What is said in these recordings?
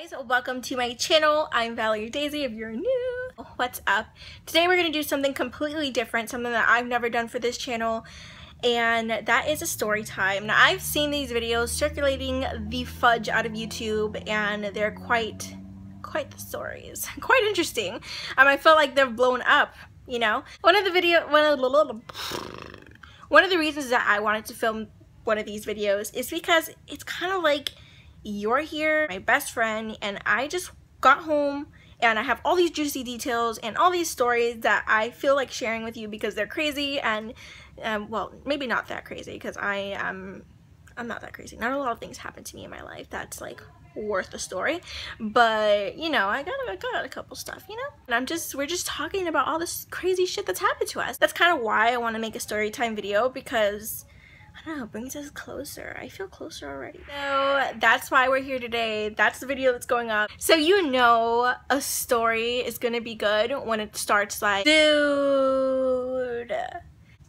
Guys, welcome to my channel. I'm Valerie Daisy if you're new. What's up? Today we're going to do something completely different, something that I've never done for this channel, and that is a story time. Now, I've seen these videos circulating the fudge out of YouTube, and they're quite the stories. Quite interesting. I feel like they're blown up, you know? One of the reasons that I wanted to film one of these videos is because it's kind of like you're here, my best friend, and I just got home and I have all these juicy details and all these stories that I feel like sharing with you because they're crazy and well, maybe not that crazy because I'm not that crazy. Not a lot of things happen to me in my life that's like worth a story, but you know, I got a couple stuff, you know, and we're just talking about all this crazy shit that's happened to us. That's kind of why I want to make a story time video, because I don't know, it brings us closer. I feel closer already. So that's why we're here today. That's the video that's going up. So you know a story is gonna be good when it starts like, dude,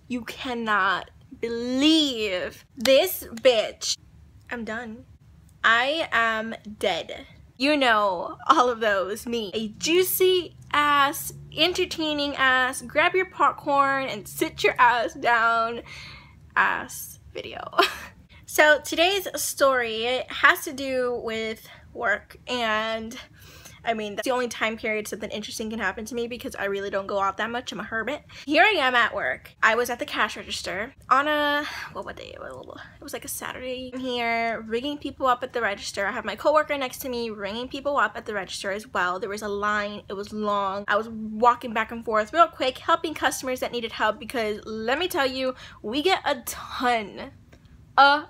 you cannot believe this bitch. I'm done. I am dead. You know all of those. Me. A juicy ass, entertaining ass, grab your popcorn and sit your ass down ass video. So today's story has to do with work, and I mean, that's the only time period something interesting can happen to me because I really don't go out that much. I'm a hermit. Here I am at work. I was at the cash register on a, what day? It was like a Saturday. I'm here ringing people up at the register. I have my coworker next to me ringing people up at the register as well. There was a line. It was long. I was walking back and forth real quick, helping customers that needed help, because let me tell you, we get a ton of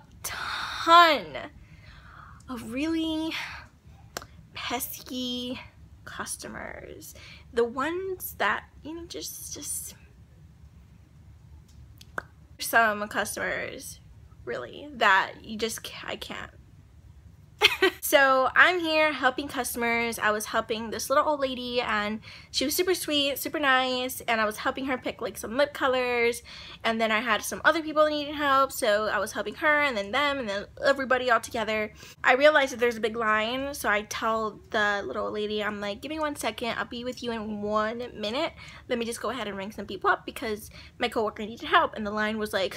really pesky customers. The ones that, you know, just some customers really that I can't. So I'm here helping customers. I was helping this little old lady, and she was super sweet, super nice, and I was helping her pick like some lip colors, and then I had some other people that needed help, so I was helping her and then them and then everybody all together. I realized that there's a big line, so I tell the little old lady, I'm like, give me 1 second, I'll be with you in 1 minute. Let me just go ahead and ring some people up because my coworker needed help, and the line was like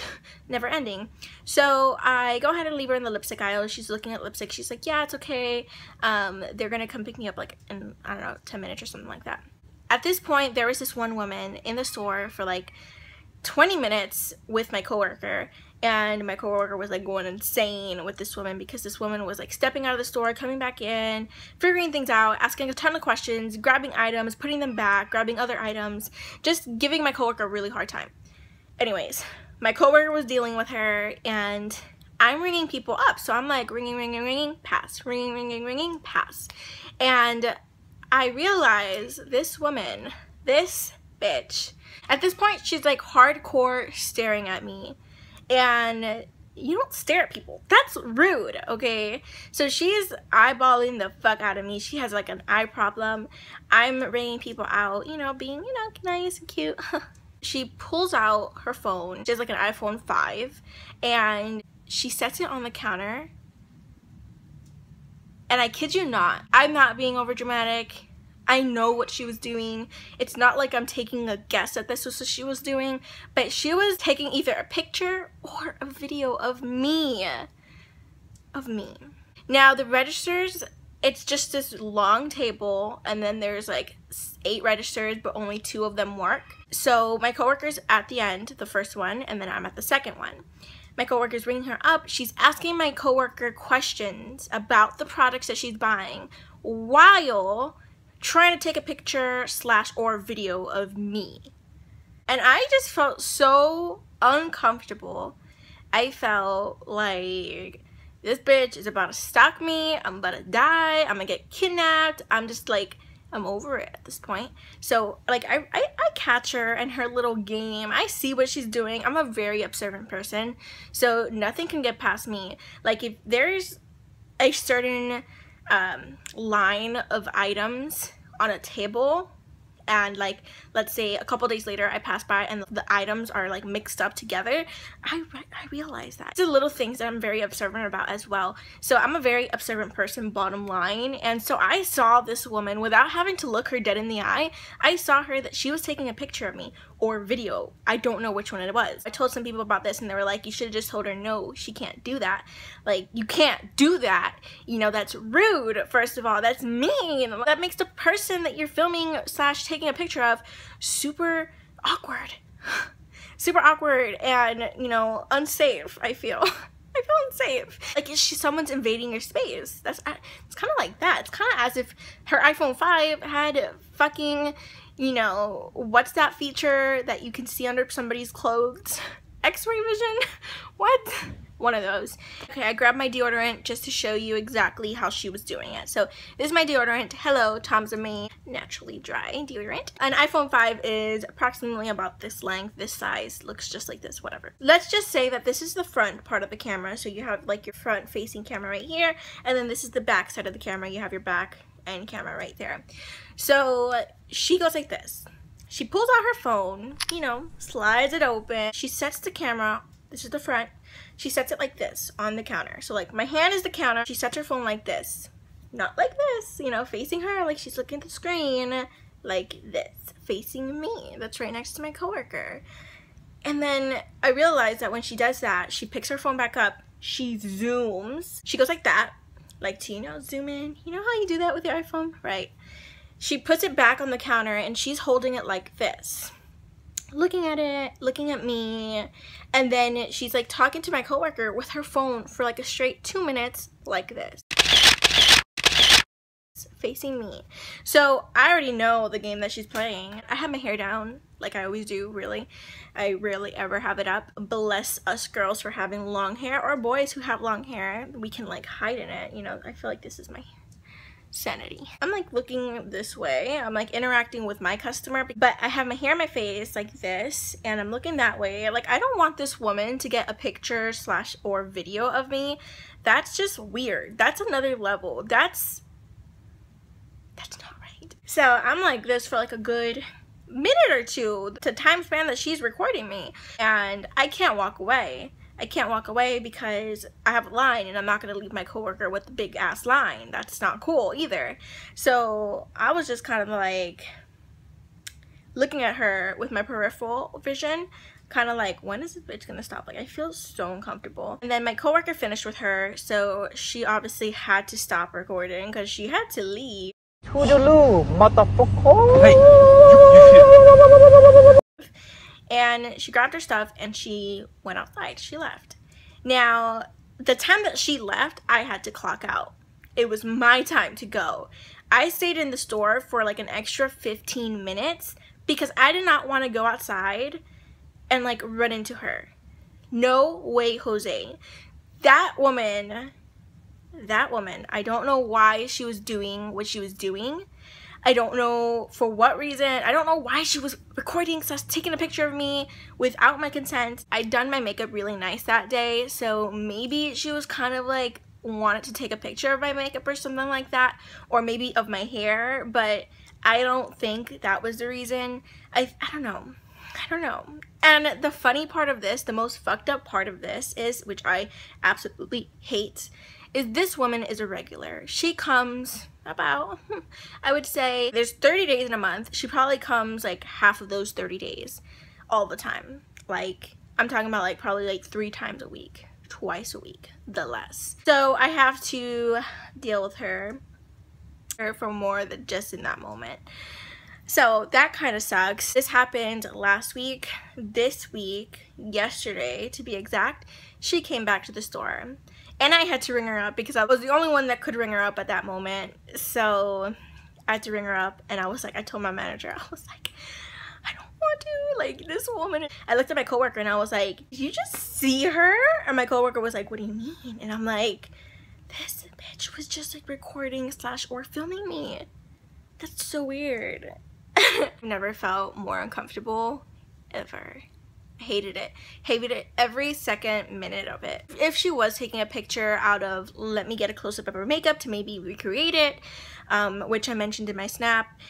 never ending. So I go ahead and leave her in the lipstick aisle. She's looking at lipstick. She's like, yeah, it's okay. They're gonna come pick me up like in, I don't know, 10 minutes or something like that. At this point, there was this one woman in the store for like 20 minutes with my coworker, and my coworker was like going insane with this woman because this woman was like stepping out of the store, coming back in, figuring things out, asking a ton of questions, grabbing items, putting them back, grabbing other items, just giving my coworker a really hard time. Anyways, my coworker was dealing with her, and I'm ringing people up, so I'm like ringing, pass, ringing, pass. And I realize this woman, this bitch, at this point she's like hardcore staring at me, and you don't stare at people. That's rude, okay? So she's eyeballing the fuck out of me. She has like an eye problem. I'm ringing people out, you know, being, you know, nice and cute. She pulls out her phone. She has like an iPhone 5, and she sets it on the counter, and I kid you not, I'm not being over dramatic. I know what she was doing. It's not like I'm taking a guess that this was what she was doing, but she was taking either a picture or a video of me. Now the registers, it's just this long table, and then there's like 8 registers, but only 2 of them work. So my coworker's at the end, the first one, and then I'm at the second one. My coworker's ringing her up. She's asking my coworker questions about the products that she's buying while trying to take a picture / or video of me. And I just felt so uncomfortable. I felt like this bitch is about to stalk me. I'm about to die. I'm gonna get kidnapped. I'm just like, I'm over it at this point. So like I catch her and her little game. I see what she's doing. I'm a very observant person, so nothing can get past me. Like if there's a certain line of items on a table and like let's say a couple days later I pass by and the items are like mixed up together, I realize that. It's the little things that I'm very observant about as well. So I'm a very observant person, bottom line, and so I saw this woman without having to look her dead in the eye. I saw her that she was taking a picture of me or video. I don't know which one it was. I told some people about this and they were like, you should have just told her no, she can't do that. Like, you can't do that. You know, that's rude, first of all. That's mean. That makes the person that you're filming / taking a picture of super awkward. Super awkward and, you know, unsafe, I feel. I feel unsafe. Like, someone's invading your space. It's kind of like that. It's kind of as if her iPhone 5 had fucking, you know, what's that feature that you can see under somebody's clothes? X-ray vision? What? One of those. Okay, I grabbed my deodorant just to show you exactly how she was doing it. So this is my deodorant. Hello, Tom's of Me naturally dry deodorant. An iPhone 5 is approximately about this length, this size, looks just like this, whatever. Let's just say that this is the front part of the camera. So you have like your front facing camera right here, and then this is the back side of the camera. You have your back and camera right there. So she goes like this. She pulls out her phone, you know, slides it open. She sets the camera, this is the front. She sets it like this on the counter. So like my hand is the counter. She sets her phone like this. Not like this, you know, facing her like she's looking at the screen. Like this, facing me. That's right next to my coworker. And then I realized that when she does that, she picks her phone back up. She zooms. She goes like that. Like to, you know, zoom in. You know how you do that with your iPhone? Right. She puts it back on the counter and she's holding it like this. Looking at it, looking at me, and then she's like talking to my coworker with her phone for like a straight 2 minutes like this, facing me. So I already know the game that she's playing. I have my hair down like I always do, really. I rarely ever have it up. Bless us girls for having long hair, or boys who have long hair. We can like hide in it, you know. I feel like this is my sanity. I'm like looking this way. I'm like interacting with my customer, but I have my hair in my face like this and I'm looking that way. Like, I don't want this woman to get a picture / or video of me. That's just weird. That's another level. That's not right. So I'm like this for like a good minute or two, the time span that she's recording me, and I can't walk away. I can't walk away because I have a line and I'm not going to leave my coworker with the big ass line. That's not cool either. So I was just kind of like looking at her with my peripheral vision, kind of like, when is this bitch going to stop? Like, I feel so uncomfortable. And then my coworker finished with her, so she obviously had to stop recording because she had to leave. Toodaloo, motherfucker. Hey, and she grabbed her stuff and she went outside. She left. Now, the time that she left, I had to clock out. It was my time to go. I stayed in the store for like an extra 15 minutes because I did not want to go outside and like run into her. No way, Jose. That woman, I don't know why she was doing what she was doing. I don't know for what reason. I don't know why she was recording / taking a picture of me without my consent. I'd done my makeup really nice that day, so maybe she was kind of like wanted to take a picture of my makeup or something like that, or maybe of my hair, but I don't think that was the reason. I don't know. And the funny part of this, the most fucked up part of this is, which I absolutely hate, is this woman is a regular. She comes about, I would say, there's 30 days in a month. She probably comes like half of those 30 days all the time. Like, I'm talking about like probably like 3 times a week, twice a week, the less. So I have to deal with her for more than just in that moment. So that kind of sucks. This happened last week. This week, yesterday to be exact, she came back to the store. And I had to ring her up because I was the only one that could ring her up at that moment. So I had to ring her up and I was like, I told my manager, I was like, I don't want to, like, this woman. I looked at my coworker and I was like, did you just see her? And my coworker was like, what do you mean? And I'm like, this bitch was just like recording / or filming me. That's so weird. I've never felt more uncomfortable ever. Hated it. Hated it every second minute of it. If she was taking a picture out of, let me get a close-up of her makeup to maybe recreate it, which I mentioned in my snap,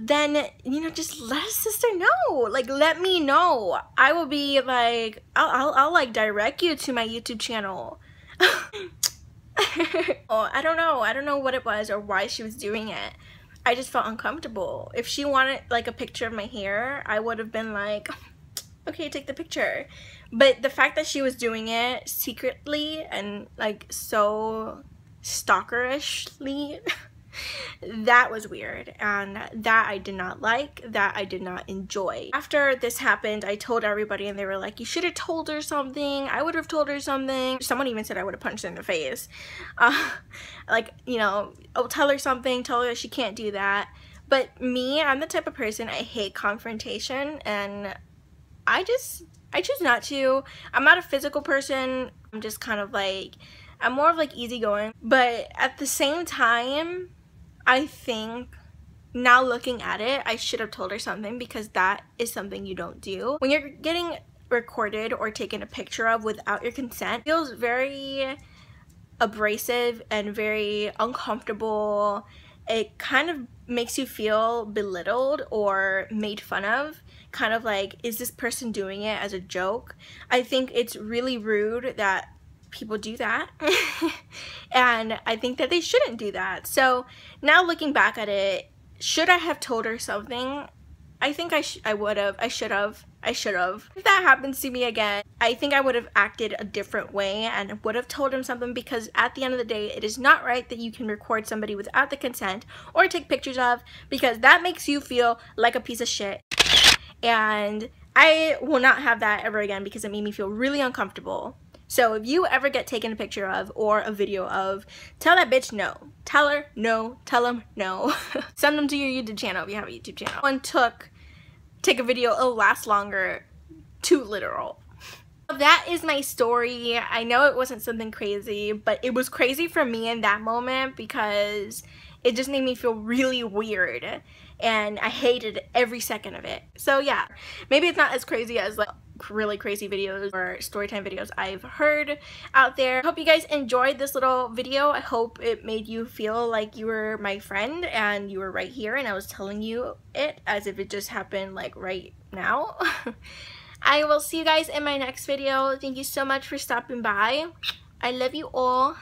then, you know, just let a sister know. Like, let me know. I will be like, I'll like direct you to my YouTube channel. Oh, I don't know what it was or why she was doing it. I just felt uncomfortable. If she wanted like a picture of my hair, I would have been like, okay, take the picture. But the fact that she was doing it secretly and like so stalkerishly, that was weird, and that I did not like, that I did not enjoy. After this happened, I told everybody and they were like, you should have told her something. I would have told her something. Someone even said I would have punched her in the face. Like, you know, oh, tell her something, tell her she can't do that. But me, I'm the type of person, I hate confrontation, and I choose not to. I'm not a physical person. I'm just kind of like, I'm more of like easygoing. But at the same time, I think now looking at it, I should have told her something, because that is something you don't do. When you're getting recorded or taken a picture of without your consent, it feels very abrasive and very uncomfortable. It kind of makes you feel belittled or made fun of. Kind of like, is this person doing it as a joke? I think it's really rude that people do that. And I think that they shouldn't do that. So now looking back at it, should I have told her something? I think I should have. If that happens to me again, I think I would have acted a different way and would have told him something, because at the end of the day, it is not right that you can record somebody without the consent or take pictures of, because that makes you feel like a piece of shit. And I will not have that ever again, because it made me feel really uncomfortable. So if you ever get taken a picture of or a video of, tell that bitch no. Tell her no. Tell him no. Send them to your YouTube channel if you have a YouTube channel. One take a video, it'll last longer. Too literal. That is my story. I know it wasn't something crazy, but it was crazy for me in that moment, because it just made me feel really weird, and I hated every second of it. So yeah, maybe it's not as crazy as like really crazy videos or storytime videos I've heard out there. I hope you guys enjoyed this little video. I hope it made you feel like you were my friend and you were right here and I was telling you it as if it just happened like right now. I will see you guys in my next video. Thank you so much for stopping by. I love you all.